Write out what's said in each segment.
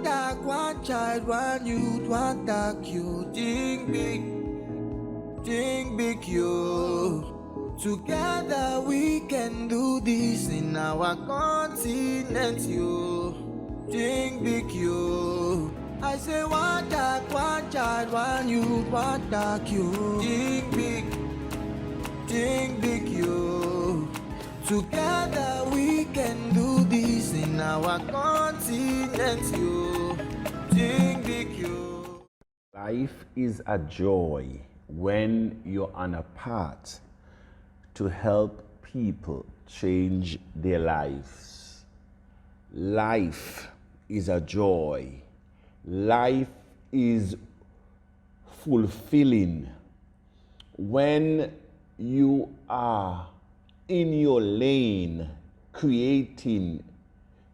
dog, one child, one youth, one dog, you think big, you. Together we can do this in our continent, you. Think big, you. I say one dog, one child, one youth, one dog, you. Think big, you. Together we can do this in our continent, you. Think big, you. Life is a joy when you're on a path to help people change their lives. Life is a joy. Life is fulfilling when you are in your lane creating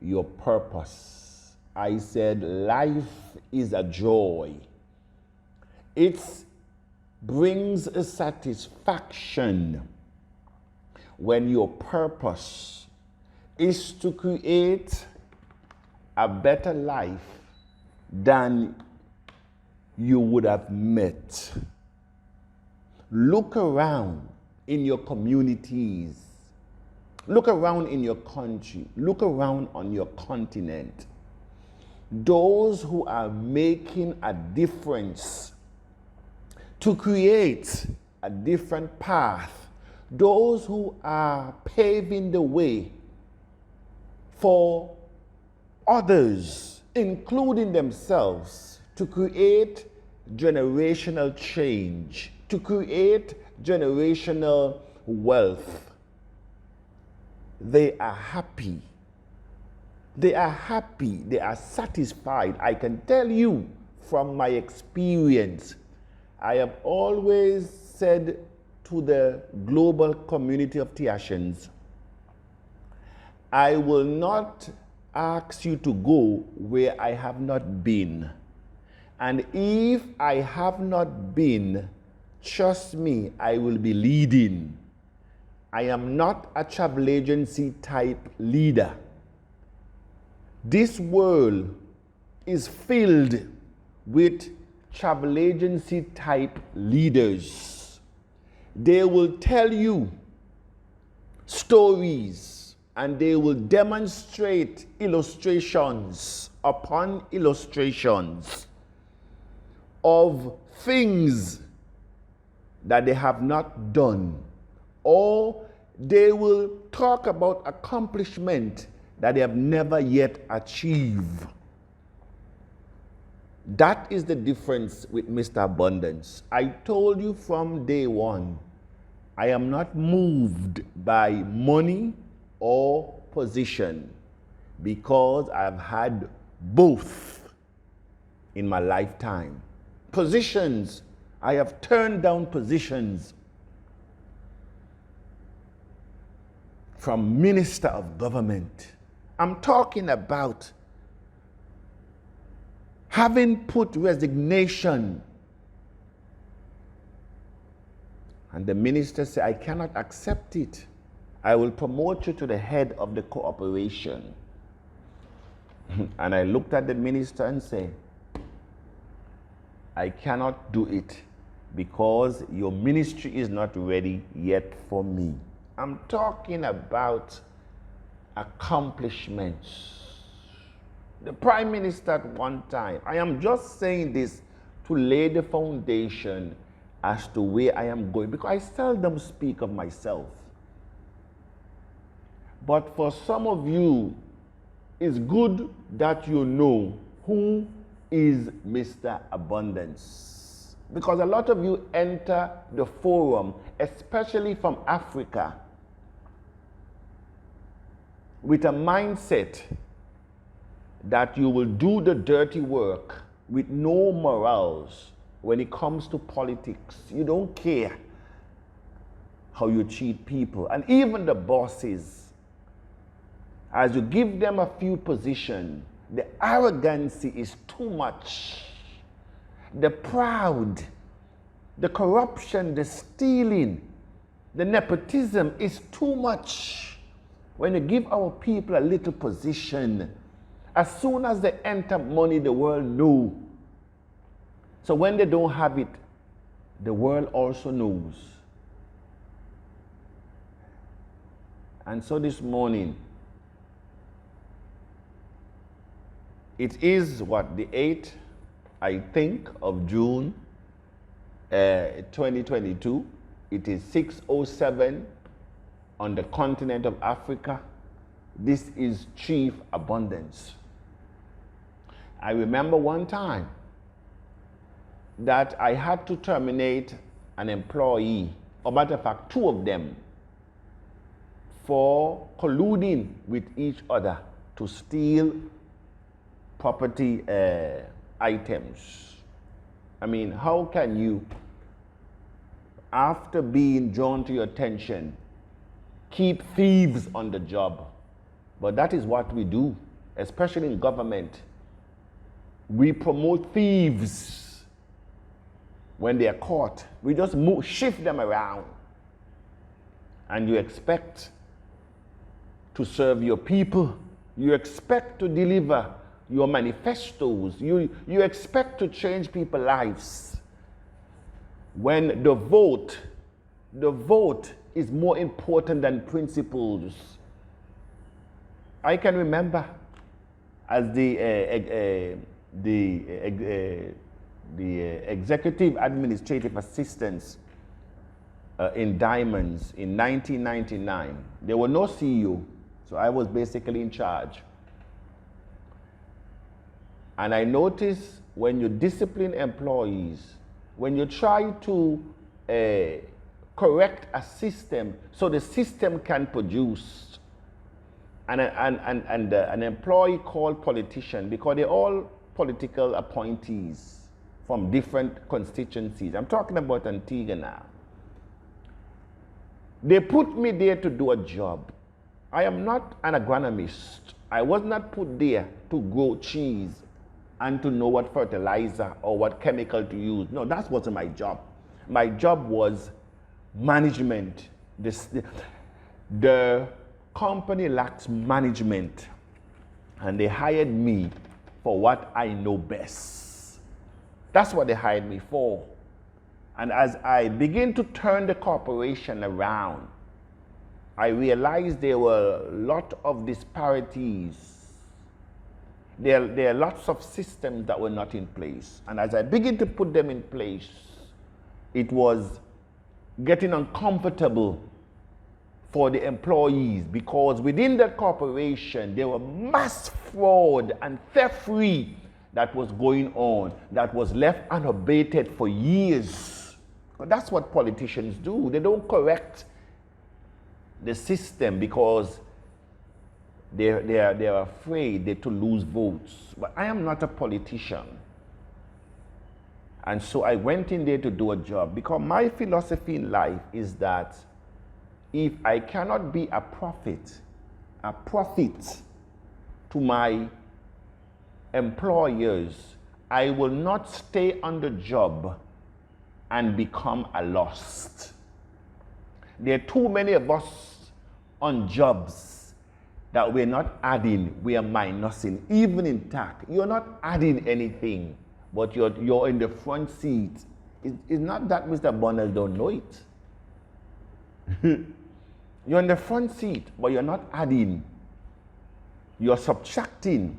your purpose. I said life is a joy. It brings a satisfaction when your purpose is to create a better life than you would have met. Look around in your communities. Look around in your country. Look around on your continent. Those who are making a difference to create a different path, those who are paving the way for others, including themselves, to create generational change, to create generational wealth. They are happy. They are happy. They are satisfied. I can tell you from my experience, I have always said to the global community of Tiashans, I will not ask you to go where I have not been. And if I have not been, trust me, I will be leading. I am not a travel agency type leader. This world is filled with travel agency type leaders. They will tell you stories and they will demonstrate illustrations upon illustrations of things that they have not done, or they will talk about accomplishment that they have never yet achieved. That is the difference with Mr. Abundance. I told you from day one, I am not moved by money or position because I've had both in my lifetime. Positions, I have turned down positions from minister of government. I'm talking about having put resignation. And the minister said, I cannot accept it. I will promote you to the head of the corporation. And I looked at the minister and said, I cannot do it because your ministry is not ready yet for me. I'm talking about accomplishments. The Prime Minister at one time, I am just saying this to lay the foundation as to where I am going, because I seldom speak of myself. But for some of you, it's good that you know who is Mr. Abundance. Because a lot of you enter the forum, especially from Africa, with a mindset that you will do the dirty work with no morals when it comes to politics. You don't care how you treat people. And even the bosses, as you give them a few positions, the arrogancy is too much. The proud, the corruption, the stealing, the nepotism is too much. When you give our people a little position As soon as they enter money, the world knows. So when they don't have it, the world also knows. And so this morning, it is what, the 8th, I think, of June 2022. It is 6:07 on the continent of Africa. This is chief abundance. I remember one time that I had to terminate an employee, or matter of fact, 2 of them, for colluding with each other to steal property items. I mean, how can you, after being drawn to your attention, keep thieves on the job? But that is what we do, especially in government. We promote thieves when they are caught. We just shift them around. And you expect to serve your people. You expect to deliver your manifestos. You expect to change people's lives. When the vote is more important than principles. I can remember as the executive administrative assistants in Diamonds in 1999. There were no CEO, so I was basically in charge. And I noticed when you discipline employees, when you try to correct a system so the system can produce, and an employee called politician, because they're all political appointees from different constituencies. I'm talking about Antigua now. They put me there to do a job. I am not an agronomist. I was not put there to grow cheese and to know what fertilizer or what chemical to use. No, that wasn't my job. My job was management. The company lacks management, and they hired me for what I know best. That's what they hired me for. And as I begin to turn the corporation around, I realized there were a lot of disparities. There are lots of systems that were not in place. And as I begin to put them in place, it was getting uncomfortable for the employees, because within that corporation, there were mass fraud and theft-free that was going on, that was left unabated for years. But that's what politicians do. They don't correct the system because they're afraid to lose votes. But I am not a politician. And so I went in there to do a job, because my philosophy in life is that if I cannot be a profit to my employers, I will not stay on the job and become a loss. There are too many of us on jobs that we're not adding, we are minusing. Even in tax, you're not adding anything, but you're in the front seat. It's not that Mr. Bonnell don't know it. You're in the front seat, but you're not adding. You're subtracting.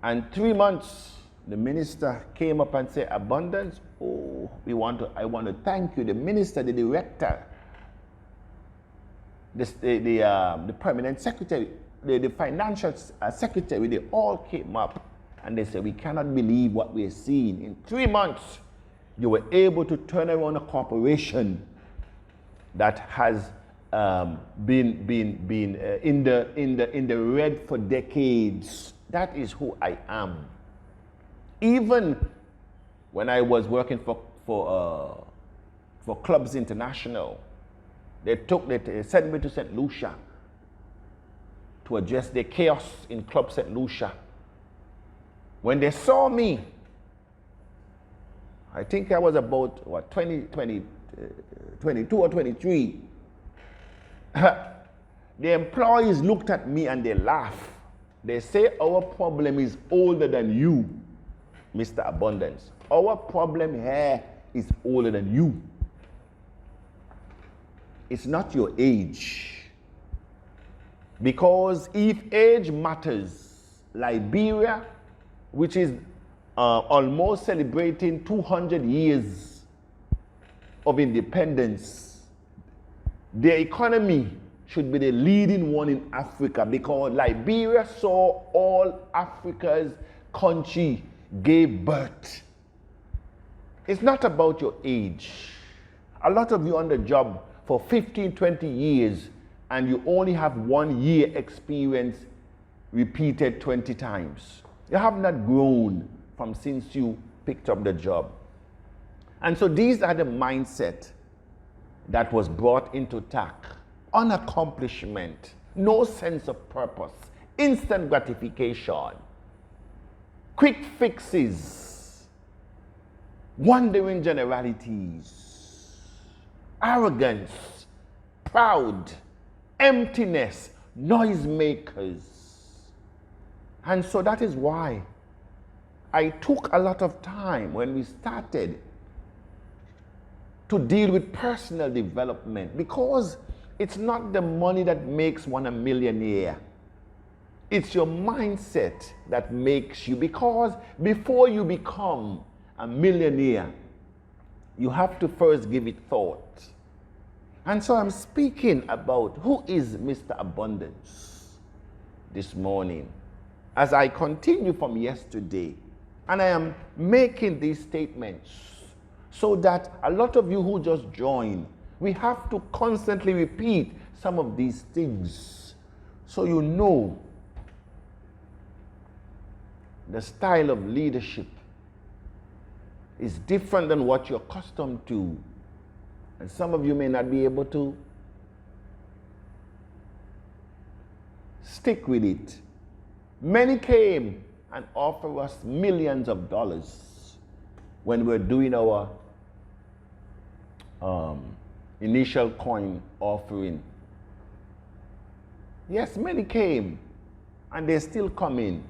And 3 months, the minister came up and said, "Abundance, oh, I want to thank you." The minister, the director, the permanent secretary, the financial secretary, they all came up and they said, "We cannot believe what we're seeing. In 3 months, you were able to turn around a corporation that has been in the red for decades." That is who I am. Even when I was working for Clubs International, they sent me to St. Lucia to address the chaos in Club St. Lucia. When they saw me, I think I was about 22 or 23. The employees looked at me and they laughed. They say, our problem is older than you, Mr. Abundance. Our problem here is older than you. It's not your age. Because if age matters, Liberia, which is almost celebrating 200 years of independence, their economy should be the leading one in Africa, because Liberia saw all Africa's country gave birth. It's not about your age. A lot of you on the job for 15, 20 years, and you only have 1 year experience repeated 20 times. You have not grown from since you picked up the job. And so these are the mindset that was brought into TAC. Unaccomplishment, no sense of purpose, instant gratification, quick fixes, wandering generalities, arrogance, proud, emptiness, noisemakers. And so that is why I took a lot of time when we started to deal with personal development, because it's not the money that makes one a millionaire. It's your mindset that makes you, because before you become a millionaire, you have to first give it thought. And so I'm speaking about who is Mr. Abundance this morning, as I continue from yesterday. And I am making these statements so that a lot of you who just joined, we have to constantly repeat some of these things so you know the style of leadership is different than what you're accustomed to. And some of you may not be able to stick with it. Many came and offered us millions of dollars when we're doing our initial coin offering. Yes, many came, and they're still coming.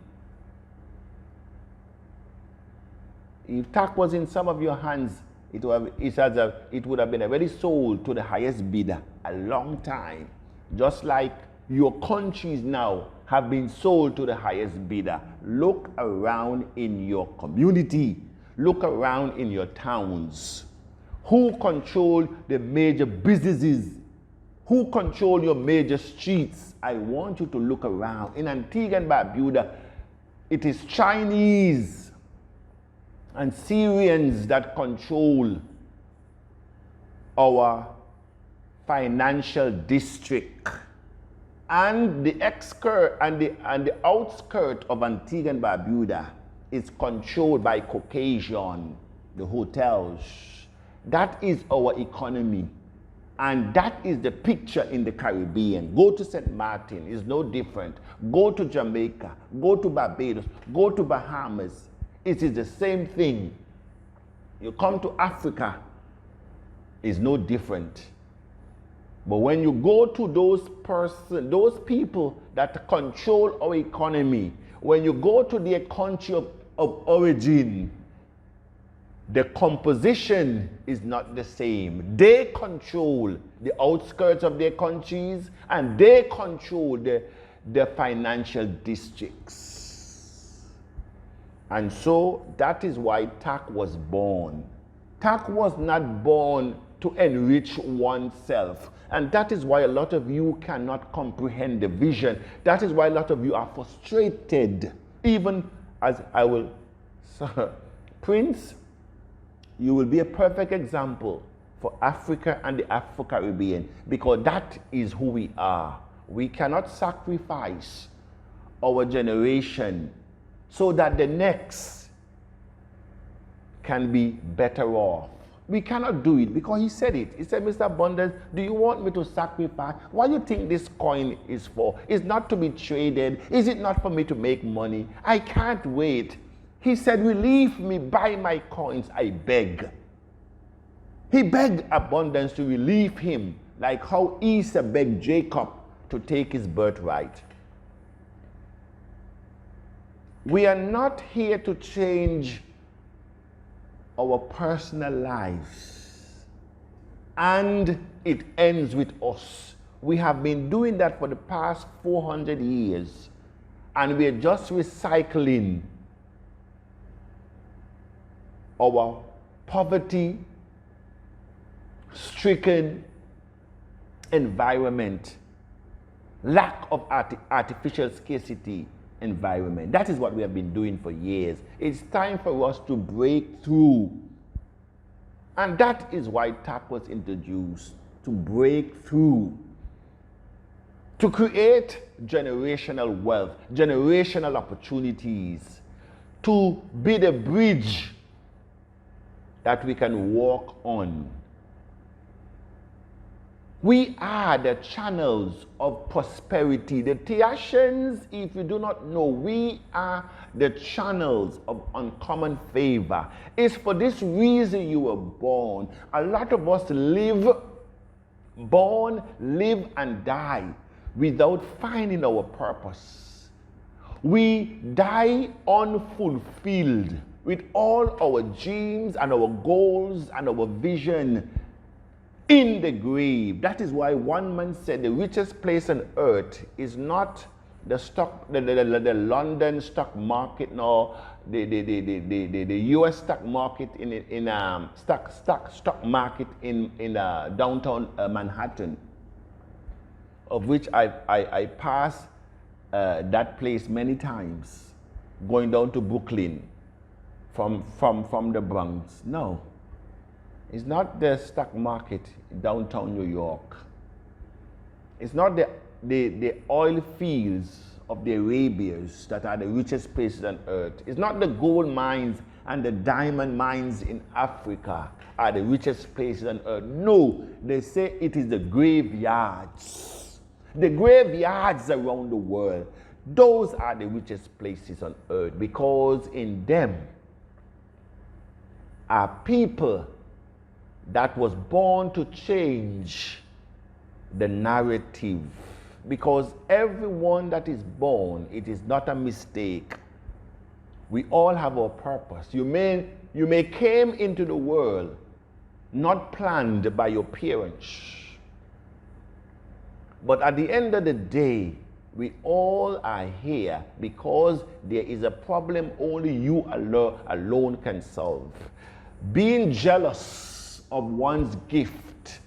If TAC was in some of your hands, it would have been already sold to the highest bidder a long time. Just like your countries now have been sold to the highest bidder. Look around in your community. Look around in your towns. Who control the major businesses? Who control your major streets? I want you to look around. In Antigua and Barbuda, it is Chinese and Syrians that control our financial district. And the outskirt of Antigua and Barbuda is controlled by Caucasian, the hotels. That is our economy. And that is the picture in the Caribbean. Go to St. Martin, it's no different. Go to Jamaica, go to Barbados, go to Bahamas. It is the same thing. You come to Africa, it's no different. But when you go to those people that control our economy, when you go to their country of origin, the composition is not the same. They control the outskirts of their countries, and they control the financial districts. And so that is why TAC was born. TAC was not born to enrich oneself. And that is why a lot of you cannot comprehend the vision. That is why a lot of you are frustrated. Even as I will, Prince, you will be a perfect example for Africa and the Afro-Caribbean, because that is who we are. We cannot sacrifice our generation so that the next can be better off. We cannot do it, because he said it. He said, Mr. Abundance, do you want me to sacrifice? What do you think this coin is for? It's not to be traded. Is it not for me to make money? I can't wait. He said, relieve me, buy my coins, I beg. He begged Abundance to relieve him, like how Esau begged Jacob to take his birthright. We are not here to change our personal lives, and it ends with us. We have been doing that for the past 400 years, and we are just recycling our poverty-stricken environment, lack of artificial scarcity environment. That is what we have been doing for years. It's time for us to break through. And that is why TAC was introduced, to break through, to create generational wealth, generational opportunities, to be the bridge that we can walk on. We are the channels of prosperity. The Tiashans, if you do not know, we are the channels of uncommon favor. It's for this reason you were born. A lot of us live and die without finding our purpose. We die unfulfilled with all our dreams and our goals and our vision in the grave. That is why one man said the richest place on earth is not the London stock market, nor the US stock market stock market in downtown Manhattan, of which I pass that place many times, going down to Brooklyn from the Bronx. No. It's not the stock market in downtown New York. It's not the oil fields of the Arabians that are the richest places on earth. It's not the gold mines and the diamond mines in Africa are the richest places on earth. No, they say it is the graveyards. The graveyards around the world. Those are the richest places on earth, because in them are people that was born to change the narrative. Because everyone that is born, it is not a mistake. We all have our purpose. You may came into the world not planned by your parents. But at the end of the day, we all are here because there is a problem only you alone can solve. Being jealous of one's gift,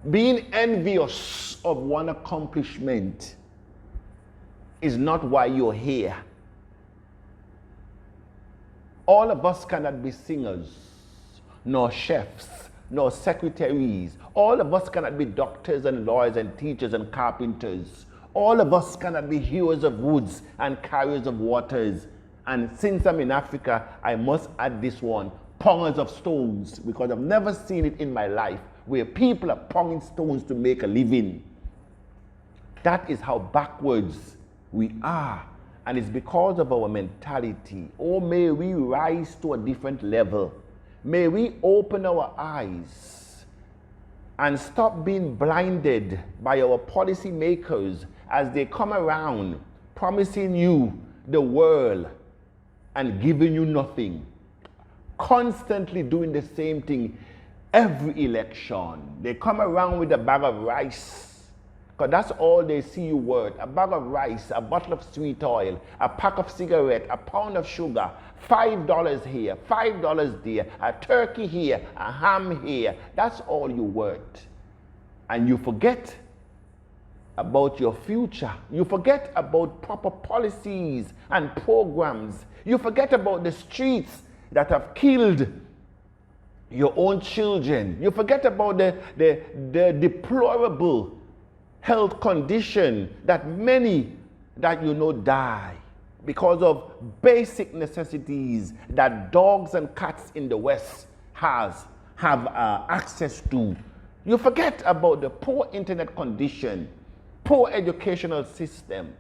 being envious of one accomplishment is not why you're here. All of us cannot be singers, nor chefs, nor secretaries. All of us cannot be doctors and lawyers and teachers and carpenters. All of us cannot be hewers of woods and carriers of waters. And since I'm in Africa, I must add this one: pongers of stones, because I've never seen it in my life where people are ponging stones to make a living. That is how backwards we are, and it's because of our mentality. Oh, may we rise to a different level. May we open our eyes and stop being blinded by our policy makers as they come around promising you the world and giving you nothing. Constantly doing the same thing every election. They come around with a bag of rice, because that's all they see you worth. A bag of rice, a bottle of sweet oil, a pack of cigarettes, a pound of sugar, $5 here, $5 there, a turkey here, a ham here. That's all you worth. And you forget about your future. You forget about proper policies and programs. You forget about the streets that have killed your own children. You forget about the deplorable health condition that many that you know die because of basic necessities that dogs and cats in the West have access to. You forget about the poor internet condition, poor educational system,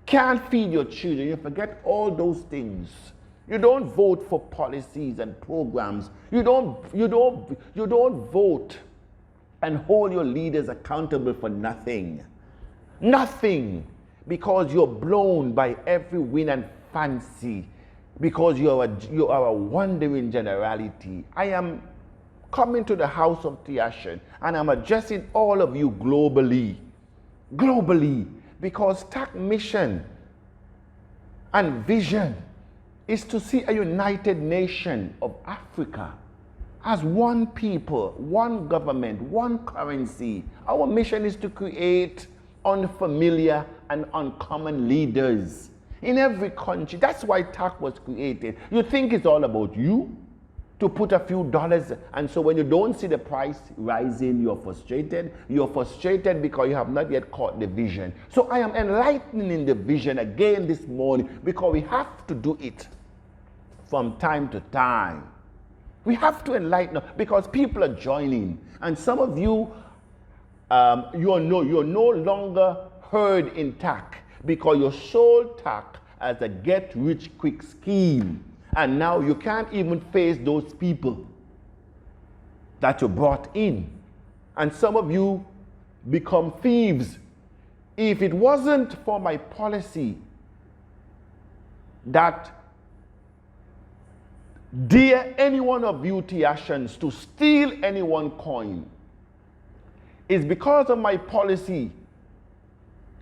can't feed your children. You forget all those things. You don't vote for policies and programs. You don't vote and hold your leaders accountable for nothing. Nothing. Because you're blown by every wind and fancy. Because you are a wandering generality. I am coming to the house of Tiashan and I'm addressing all of you globally. Globally. Because TAC mission and vision is to see a united nation of Africa as one people, one government, one currency. Our mission is to create unfamiliar and uncommon leaders in every country. That's why TAC was created. You think it's all about you? To put a few dollars, and so when you don't see the price rising, you're frustrated. You're frustrated because you have not yet caught the vision. So I am enlightening the vision again this morning because we have to do it from time to time. We have to enlighten because people are joining, and some of you, you're no longer heard in TAC because you sold TAC as a get-rich-quick scheme. And now you can't even face those people that you brought in. And some of you become thieves. If it wasn't for my policy that dare any one of you Tiashans to steal any one coin, it's because of my policy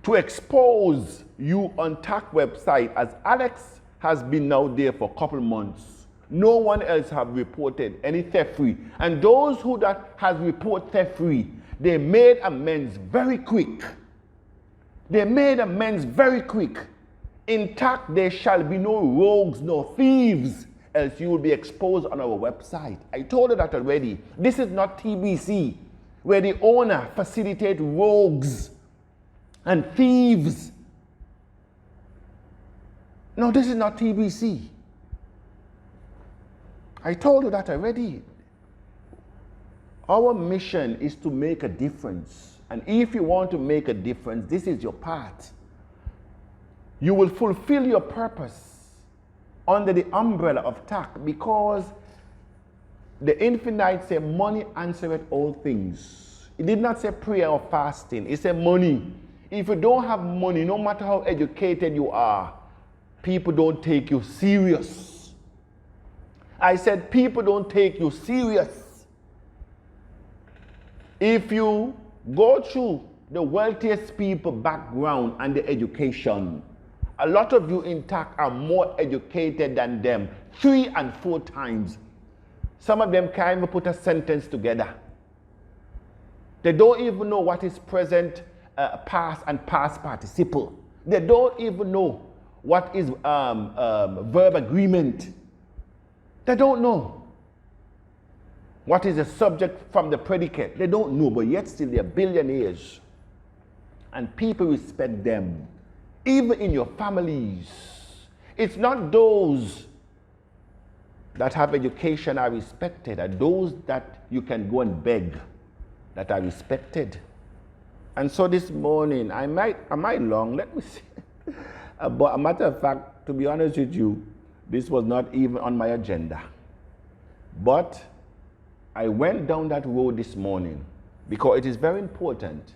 to expose you on TAC website, as Alex has been now there for a couple months. No one else have reported any theft-free. And those who that has reported theft-free, they made amends very quick. They made amends very quick. In TAC, there shall be no rogues, no thieves, else you will be exposed on our website. I told you that already. This is not TBC, where the owner facilitates rogues and thieves. No, this is not TBC. I told you that already. Our mission is to make a difference. And if you want to make a difference, this is your part. You will fulfill your purpose under the umbrella of TAC because the Infinite said, money answereth all things. It did not say prayer or fasting. It said money. If you don't have money, no matter how educated you are, people don't take you serious. I said people don't take you serious. If you go through the wealthiest people background and the education, a lot of you in TAC are more educated than them 3 and 4 times. Some of them can't even put a sentence together. They don't even know what is present, past and past participle. They don't even know what is verb agreement. They don't know. What is the subject from the predicate? They don't know, but yet still they're billionaires. And people respect them, even in your families. It's not those that have education are respected, and those that you can go and beg that are respected. And so this morning, I might long, let me see. But a matter of fact, to be honest with you, this was not even on my agenda. But I went down that road this morning because it is very important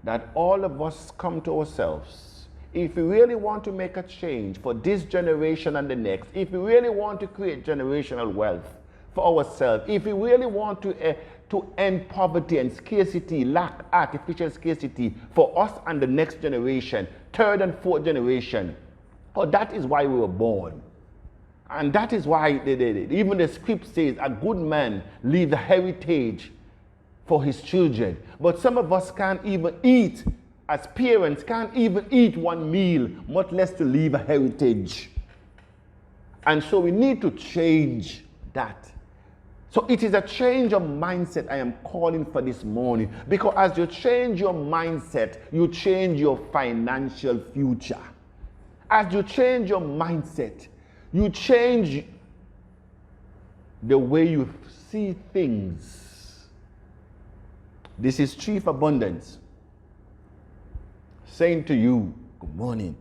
that all of us come to ourselves. If we really want to make a change for this generation and the next, if we really want to create generational wealth for ourselves, if we really want to end poverty and scarcity, lack, artificial scarcity for us and the next generation, 3rd and 4th generation, that is why we were born. And that is why even the script says a good man leaves a heritage for his children. But some of us can't even eat, as parents, can't even eat one meal, much less to leave a heritage. And so we need to change that. So it is a change of mindset I am calling for this morning. Because as you change your mindset, you change your financial future. As you change your mindset, you change the way you see things. This is Chief Abundance saying to you, good morning.